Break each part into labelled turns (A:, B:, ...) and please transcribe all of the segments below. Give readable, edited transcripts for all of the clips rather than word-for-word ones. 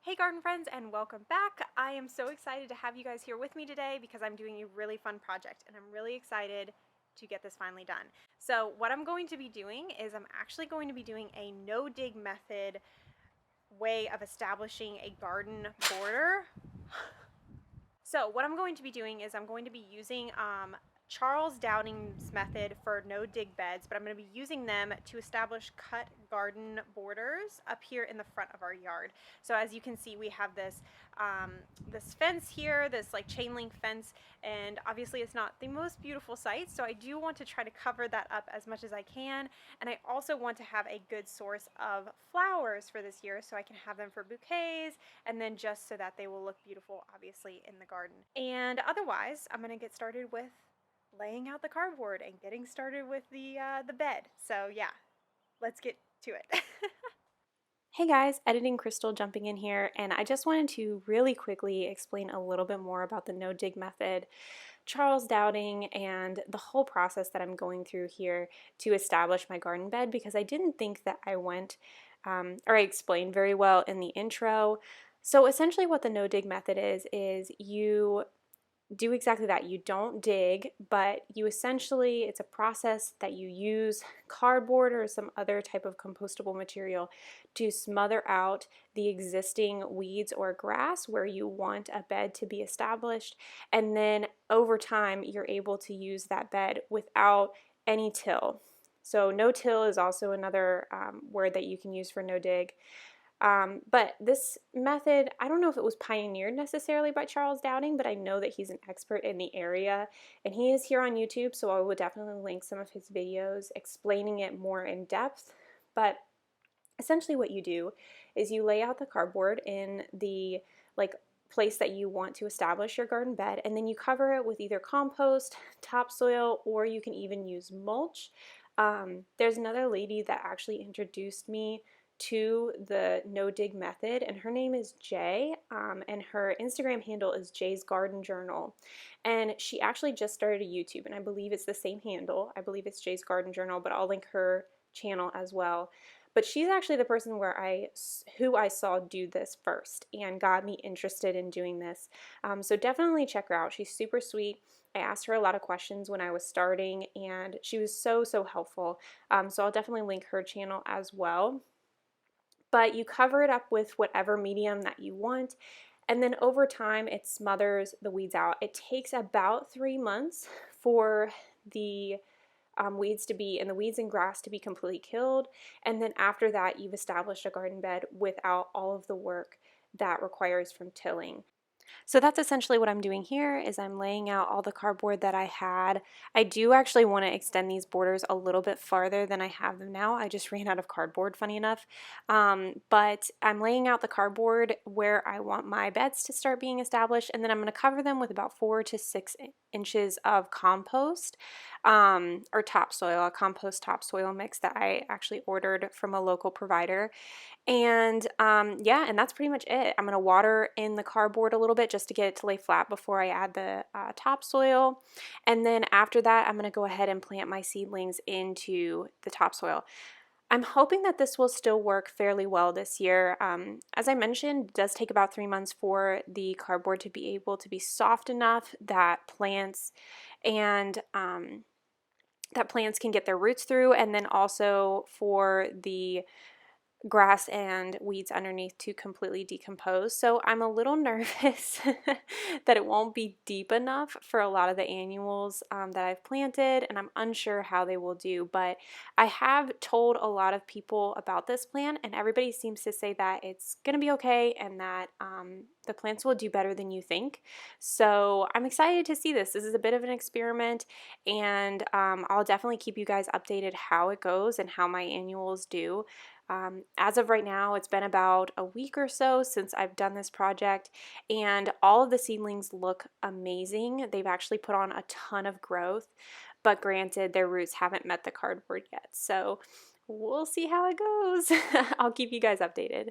A: Hey garden friends, and welcome back. I am so excited to have you guys here with me today because I'm doing a really fun project and I'm really excited to get this finally done. So what I'm going to be doing is I'm actually going to be doing a no-dig method way of establishing a garden border. So what I'm going to be doing is I'm going to be using Charles Downing's method for no dig beds, but I'm going to be using them to establish cut garden borders up here in the front of our yard. So as you can see, we have this this fence here, this like chain link fence, and obviously it's not the most beautiful sight, so I do want to try to cover that up as much as I can, and I also want to have a good source of flowers for this year so I can have them for bouquets, and then just so that they will look beautiful obviously in the garden. And otherwise, I'm going to get started with laying out the cardboard and getting started with the bed. So yeah, let's get to it. Hey guys, Editing Crystal jumping in here, and I just wanted to really quickly explain a little bit more about the no-dig method, Charles Dowding, and the whole process that I'm going through here to establish my garden bed, because I didn't think that I went or I explained very well in the intro. So essentially what the no-dig method is you do exactly that. You don't dig, but you essentially, it's a process that you use cardboard or some other type of compostable material to smother out the existing weeds or grass where you want a bed to be established. And then over time, you're able to use that bed without any till. So no till is also another word that you can use for no dig. But this method, I don't know if it was pioneered necessarily by Charles Dowding, but I know that he's an expert in the area, and he is here on YouTube, so I will definitely link some of his videos explaining it more in depth. But essentially what you do is you lay out the cardboard in the place that you want to establish your garden bed, and then you cover it with either compost, topsoil, or you can even use mulch. There's another lady that actually introduced me to the no dig method, and her name is Jay, and her Instagram handle is Jay's Garden Journal, and she actually just started a YouTube, and I believe it's the same handle. I believe it's Jay's Garden Journal, but I'll link her channel as well. But she's actually the person who I saw do this first and got me interested in doing this. So definitely check her out. She's super sweet. I asked her a lot of questions when I was starting, and she was so helpful. So I'll definitely link her channel as well. But you cover it up with whatever medium that you want, and then over time it smothers the weeds out. It takes about 3 months for the weeds and grass to be completely killed, and then after that you've established a garden bed without all of the work that requires from tilling. So that's essentially what I'm doing here is I'm laying out all the cardboard that I had. I do actually want to extend these borders a little bit farther than I have them now. I just ran out of cardboard, funny enough. But I'm laying out the cardboard where I want my beds to start being established, and then I'm going to cover them with about 4 to 6 inches of compost or topsoil, a compost topsoil mix that I actually ordered from a local provider. And yeah, and that's pretty much it. I'm going to water in the cardboard a little bit just to get it to lay flat before I add the topsoil. And then after that, I'm going to go ahead and plant my seedlings into the topsoil. I'm hoping that this will still work fairly well this year. As I mentioned, it does take about 3 months for the cardboard to be able to be soft enough that plants can get their roots through, and then also for the grass and weeds underneath to completely decompose. So I'm a little nervous that it won't be deep enough for a lot of the annuals that I've planted, and I'm unsure how they will do, but I have told a lot of people about this plan, and everybody seems to say that it's going to be okay and that the plants will do better than you think. So I'm excited to see this. This is a bit of an experiment, and I'll definitely keep you guys updated how it goes and how my annuals do. As of right now, it's been about a week or so since I've done this project, and all of the seedlings look amazing. They've actually put on a ton of growth, but granted, their roots haven't met the cardboard yet. So we'll see how it goes. I'll keep you guys updated.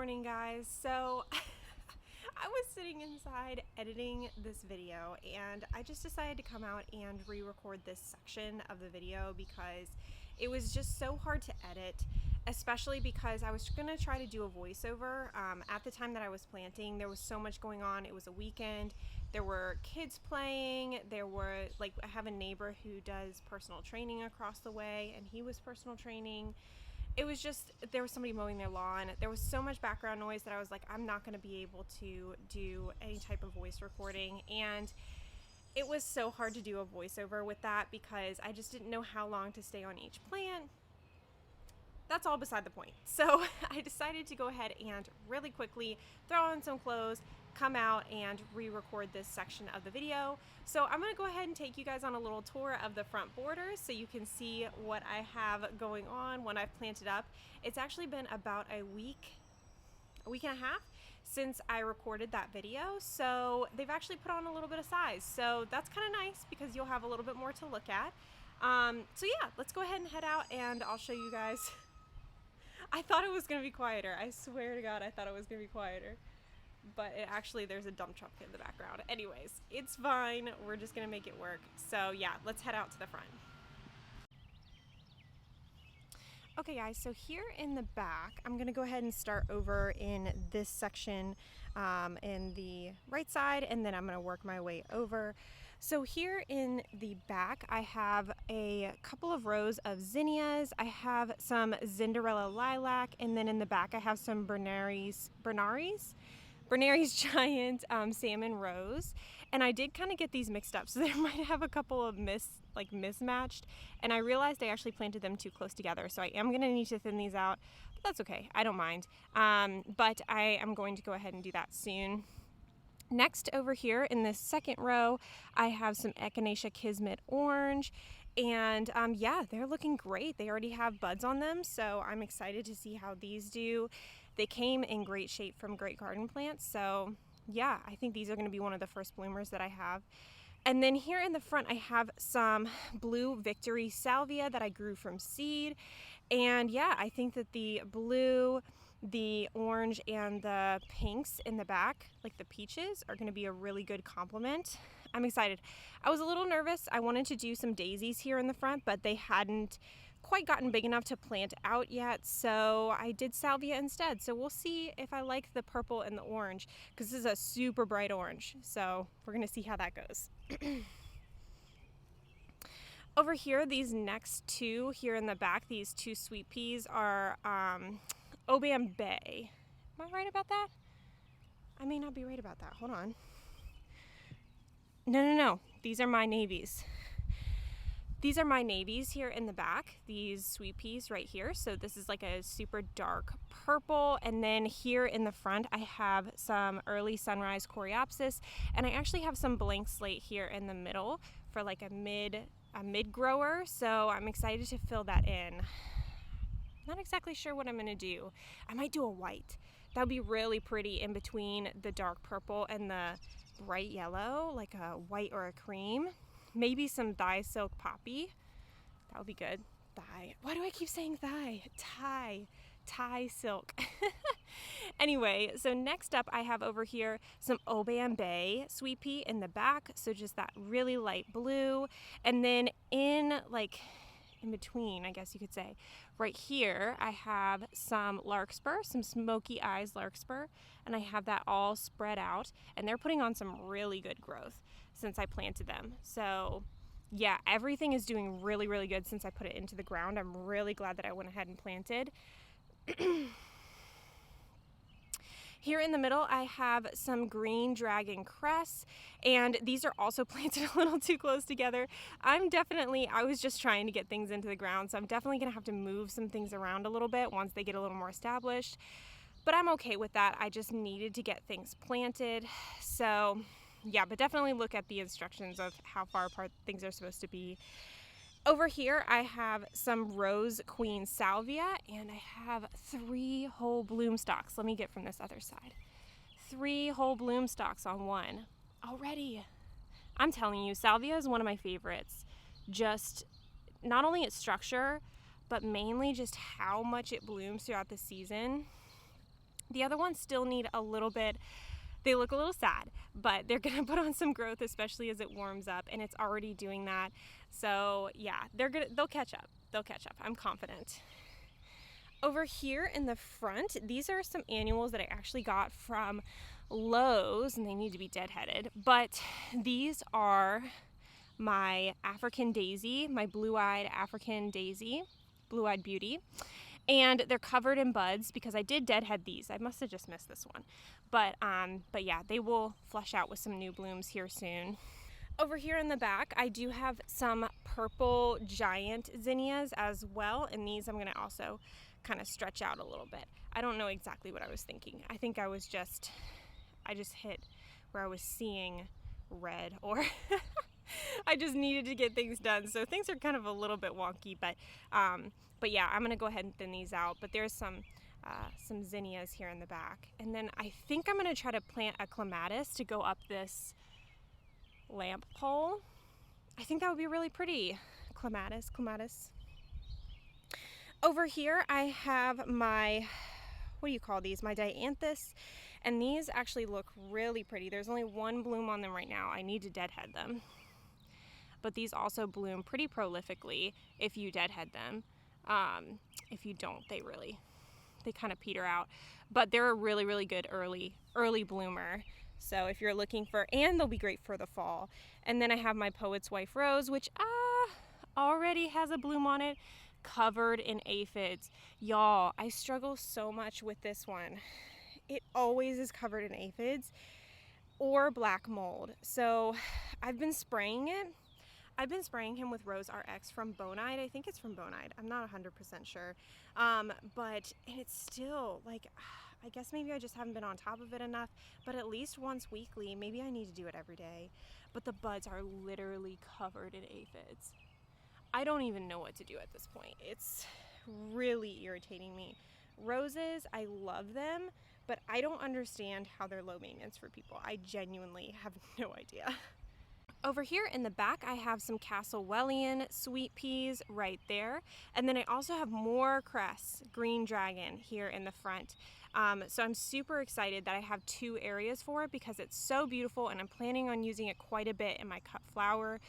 A: morning, guys. So I was sitting inside editing this video and I just decided to come out and re-record this section of the video because it was just so hard to edit, especially because I was gonna try to do a voiceover. At the time that I was planting, there was so much going on. It was a weekend. There were kids playing. There were, like, I have a neighbor who does personal training across the way, and he was personal training. It was just, there was somebody mowing their lawn. There was so much background noise that I was like, I'm not going to be able to do any type of voice recording. And it was so hard to do a voiceover with that because I just didn't know how long to stay on each plant. That's all beside the point. So I decided to go ahead and really quickly throw on some clothes, come out and re-record this section of the video. So I'm gonna go ahead and take you guys on a little tour of the front borders so you can see what I have going on when I've planted up. It's actually been about a week and a half since I recorded that video, so they've actually put on a little bit of size. So that's kind of nice because you'll have a little bit more to look at. So yeah, let's go ahead and head out and I'll show you guys. I thought it was gonna be quieter. I swear to God, I thought it was gonna be quieter. But actually there's a dump truck in the background. Anyways, it's fine. We're just gonna make it work. So yeah, let's head out to the front. Okay guys, so here in the back, I'm gonna go ahead and start over in this section in the right side, and then I'm gonna work my way over. So here in the back, I have a couple of rows of zinnias. I have some Zinderella lilac, and then in the back I have some Bernary's giant salmon rose, and I did kind of get these mixed up, so they might have a couple of mismatched, and I realized I actually planted them too close together, so I am going to need to thin these out, but that's okay, I don't mind. But I am going to go ahead and do that soon. Next, over here in this second row, I have some Echinacea Kismet orange, and yeah, they're looking great. They already have buds on them, so I'm excited to see how these do. They came in great shape from Great Garden Plants, so yeah, I think these are going to be one of the first bloomers that I have. And then here in the front, I have some blue Victory Salvia that I grew from seed, and yeah, I think that the blue, the orange, and the pinks in the back, like the peaches, are going to be a really good complement. I'm excited. I was a little nervous. I wanted to do some daisies here in the front, but they hadn't quite gotten big enough to plant out yet, so I did salvia instead. So we'll see if I like the purple and the orange, because this is a super bright orange, so we're gonna see how that goes. Over here, these next two here in the back, these two sweet peas are Obam Bay. Am I right about that? I may not be right about that. Hold on. No. These are my navies. These are my navies here in the back, these sweet peas right here. So this is like a super dark purple. And then here in the front, I have some early sunrise coreopsis. And I actually have some blank slate here in the middle for like a mid grower. So I'm excited to fill that in. Not exactly sure what I'm gonna do. I might do a white. That would be really pretty in between the dark purple and the bright yellow, like a white or a cream. Maybe some thigh silk poppy. That would be good. Thigh. Why do I keep saying thigh? Thigh silk. Anyway, so next up I have over here some Obam Bay sweet pea in the back. So just that really light blue. And then in between, I guess you could say, right here I have some larkspur, some smoky eyes larkspur, and I have that all spread out, and they're putting on some really good growth since I planted them. So yeah, everything is doing really, really good since I put it into the ground. I'm really glad that I went ahead and planted. Here in the middle, I have some green dragon cress, and these are also planted a little too close together. I was just trying to get things into the ground, so I'm definitely gonna have to move some things around a little bit once they get a little more established, but I'm okay with that. I just needed to get things planted. So yeah, but definitely look at the instructions of how far apart things are supposed to be. Over here, I have some Rose Queen Salvia, and I have 3 whole bloom stalks. Let me get from this other side. 3 whole bloom stalks on one already. I'm telling you, Salvia is one of my favorites. Just not only its structure, but mainly just how much it blooms throughout the season. The other ones still need a little bit, they look a little sad, but they're gonna put on some growth, especially as it warms up, and it's already doing that. So yeah, they'll catch up. They'll catch up, I'm confident. Over here in the front, these are some annuals that I actually got from Lowe's, and they need to be deadheaded, but these are my African daisy, my blue-eyed African daisy, blue-eyed beauty. And they're covered in buds because I did deadhead these. I must have just missed this one. But yeah, they will flush out with some new blooms here soon. Over here in the back, I do have some purple giant zinnias as well. And these I'm gonna also kind of stretch out a little bit. I don't know exactly what I was thinking. I think I just hit where I was seeing red, or I just needed to get things done. So things are kind of a little bit wonky, but yeah, I'm gonna go ahead and thin these out. But there's some zinnias here in the back. And then I think I'm gonna try to plant a clematis to go up this lamp pole. I think that would be really pretty. Clematis. Over here I have my, what do you call these? My dianthus. And these actually look really pretty. There's only one bloom on them right now. I need to deadhead them. But these also bloom pretty prolifically if you deadhead them. If you don't, they kind of peter out. But they're a really, really good early bloomer. So if you're looking for, and they'll be great for the fall. And then I have my Poet's Wife Rose, which already has a bloom on it, covered in aphids. Y'all, I struggle so much with this one. It always is covered in aphids or black mold. So I've been spraying it. I've been spraying him with Rose RX from Bonide. I think it's from Bonide. I'm not 100% sure. But it's still like, I guess maybe I just haven't been on top of it enough, but at least once weekly, maybe I need to do it every day. But the buds are literally covered in aphids. I don't even know what to do at this point. It's really irritating me. Roses, I love them, but I don't understand how they're low maintenance for people. I genuinely have no idea. Over here in the back, I have some Castlewellian sweet peas right there. And then I also have more cress, green dragon, here in the front. So I'm super excited that I have two areas for it because it's so beautiful, and I'm planning on using it quite a bit in my cut flower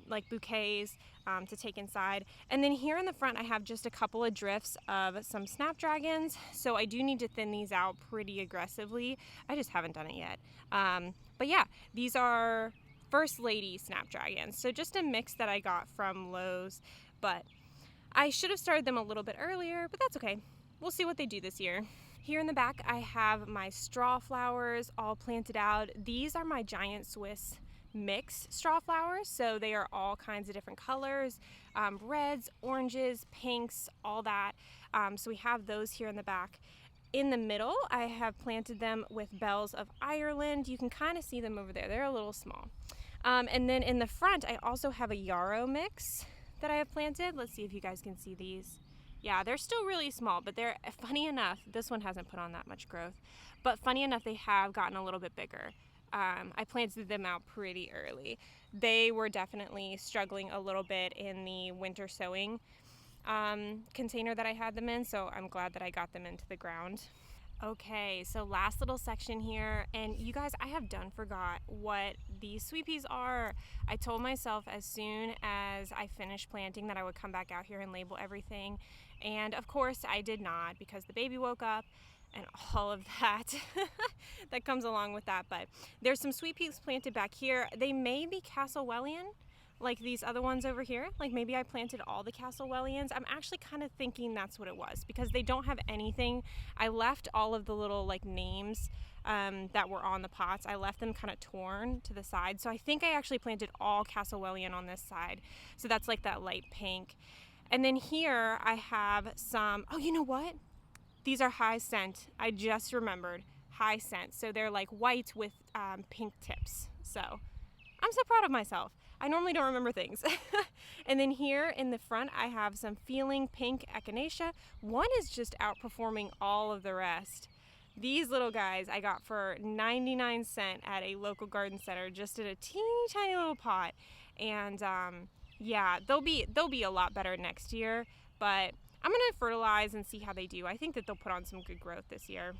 A: like bouquets to take inside. And then here in the front I have just a couple of drifts of some snapdragons, so I do need to thin these out pretty aggressively. I just haven't done it yet. But yeah, these are First Lady snapdragons, so just a mix that I got from Lowe's, but I should have started them a little bit earlier, but that's okay. We'll see what they do this year. Here in the back I have my straw flowers all planted out. These are my giant Swiss mix straw flowers, so they are all kinds of different colors, reds, oranges, pinks, all that. So we have those here in the back. In the middle I have planted them with Bells of Ireland. You can kind of see them over there, they're a little small. And then in the front I also have a yarrow mix that I have planted. Let's see if you guys can see these. Yeah, they're still really small, but they're, funny enough, this one hasn't put on that much growth, but funny enough they have gotten a little bit bigger. I planted them out pretty early. They were definitely struggling a little bit in the winter sowing container that I had them in, so I'm glad that I got them into the ground. Okay, so last little section here, and you guys, I have done forgot what these sweet peas are. I told myself as soon as I finished planting that I would come back out here and label everything, and of course I did not because the baby woke up and all of that that comes along with that. But there's some sweet peas planted back here. They may be Castlewellian, like these other ones over here. Like maybe I planted all the Castlewellians. I'm actually kind of thinking that's what it was because they don't have anything. I left all of the little like names that were on the pots. I left them kind of torn to the side. So I think I actually planted all Castlewellian on this side. So that's like that light pink. And then here I have some, oh, you know what? These are high scent. I just remembered, high scent. So they're like white with pink tips. So I'm so proud of myself. I normally don't remember things. And then here in the front, I have some Feeling Pink Echinacea. One is just outperforming all of the rest. These little guys I got for 99 cents at a local garden center, just in a teeny tiny little pot. And yeah, they'll be a lot better next year, but I'm gonna fertilize and see how they do. I think that they'll put on some good growth this year.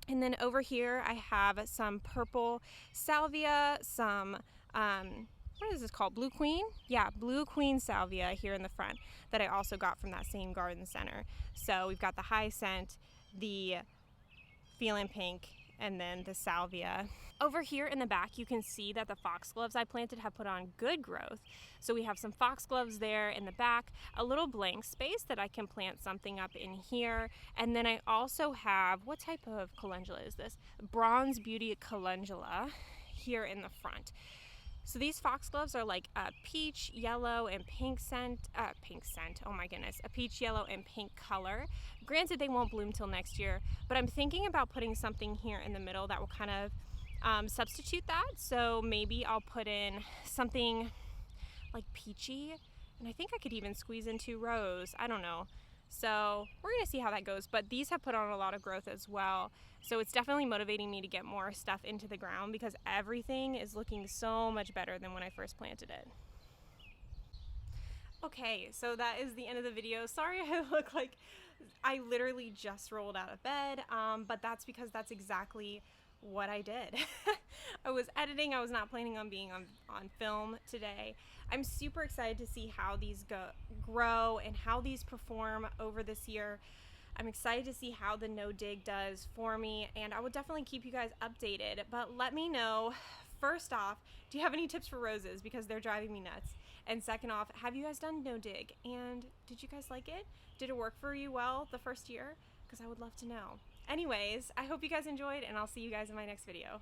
A: And then over here I have some purple salvia, some, what is this called? Blue Queen? Yeah, Blue Queen salvia here in the front that I also got from that same garden center. So we've got the hyacinth, the feline pink, and then the salvia. Over here in the back, you can see that the foxgloves I planted have put on good growth. So we have some foxgloves there in the back, a little blank space that I can plant something up in here. And then I also have, what type of calendula is this? Bronze Beauty calendula here in the front. So these foxgloves are like a peach, yellow, and pink scent, oh my goodness, a peach, yellow, and pink color. Granted, they won't bloom till next year, but I'm thinking about putting something here in the middle that will kind of substitute that. So maybe I'll put in something like peachy, and I think I could even squeeze in 2 rows, I don't know. So we're gonna see how that goes, but these have put on a lot of growth as well. So it's definitely motivating me to get more stuff into the ground because everything is looking so much better than when I first planted it. Okay, so that is the end of the video. Sorry I look like I literally just rolled out of bed, but that's because that's exactly what I did. I was editing, I was not planning on being on film today. I'm super excited to see how these grow and how these perform over this year. I'm excited to see how the no dig does for me, and I will definitely keep you guys updated, but let me know, first off, do you have any tips for roses because they're driving me nuts? And second off, have you guys done no dig, and did you guys like it? Did it work for you well the first year? Because I would love to know. Anyways, I hope you guys enjoyed, and I'll see you guys in my next video.